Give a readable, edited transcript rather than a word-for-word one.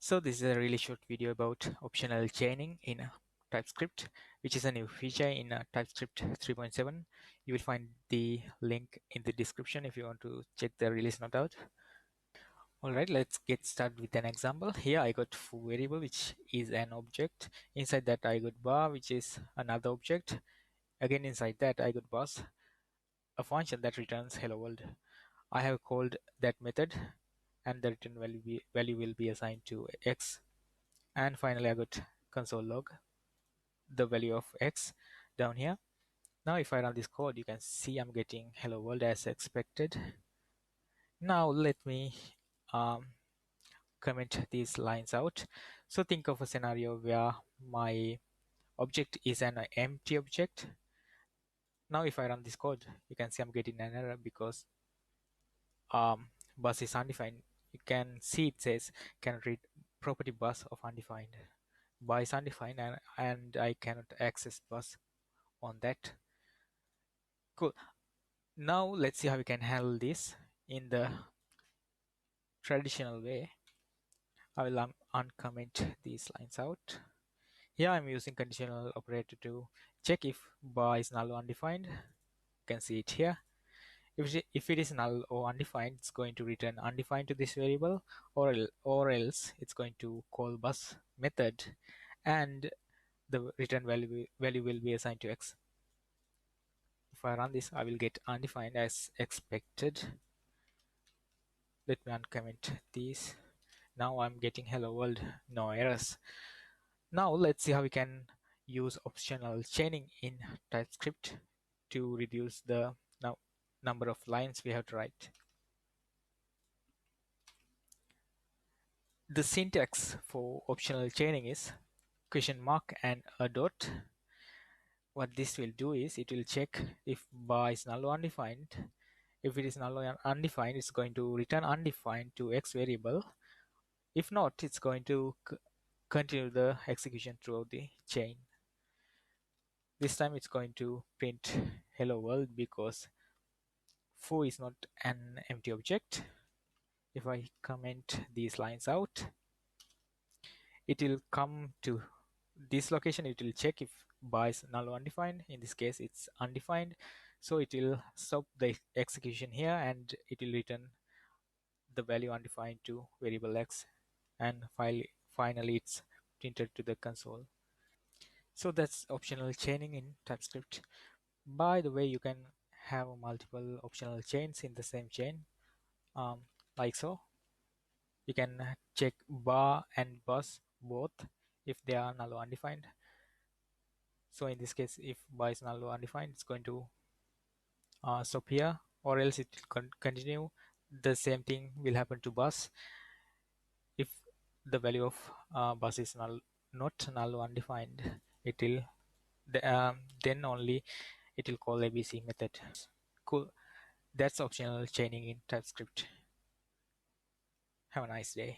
So this is a really short video about optional chaining in TypeScript, which is a new feature in TypeScript 3.7. You will find the link in the description if you want to check the release note out. Alright, let's get started with an example. Here I got foo variable, which is an object. Inside that I got bar, which is another object. Again inside that I got bus, a function that returns hello world. I have called that method and the return value will be assigned to x. And finally I got console log, the value of x down here. Now if I run this code, you can see I'm getting hello world as expected. Now let me comment these lines out. So think of a scenario where my object is an empty object. Now if I run this code, you can see I'm getting an error because bus is undefined. You can see it says cannot read property bus of undefined. Bar is undefined and I cannot access bus on that. Cool. Now let's see how we can handle this in the traditional way. I will uncomment these lines out. Here I'm using conditional operator to check if bar is null or undefined. You can see it here. If it is null or undefined, it's going to return undefined to this variable, or else it's going to call bus method and the return value will be assigned to x. If I run this, I will get undefined as expected. Let me uncomment these. Now I'm getting hello world, no errors. Now let's see how we can use optional chaining in TypeScript to reduce the number of lines we have to write. The syntax for optional chaining is question mark and a dot. What this will do is it will check if bar is null or undefined. If it is null or undefined, it's going to return undefined to x variable. If not, it's going to continue the execution throughout the chain. This time it's going to print hello world because foo is not an empty object. If I comment these lines out, it will come to this location. It will check if bar is null or undefined. In this case it's undefined, so it will stop the execution here and it will return the value undefined to variable x, and finally it's printed to the console. So that's optional chaining in TypeScript. By the way, you can have multiple optional chains in the same chain, like so. You can check bar and bus both if they are null or undefined. So in this case, if bar is null or undefined, it's going to stop here, or else it will continue. The same thing will happen to bus. If the value of bus is not null or undefined, it will then only it will call ABC method. Cool. That's optional chaining in TypeScript. Have a nice day.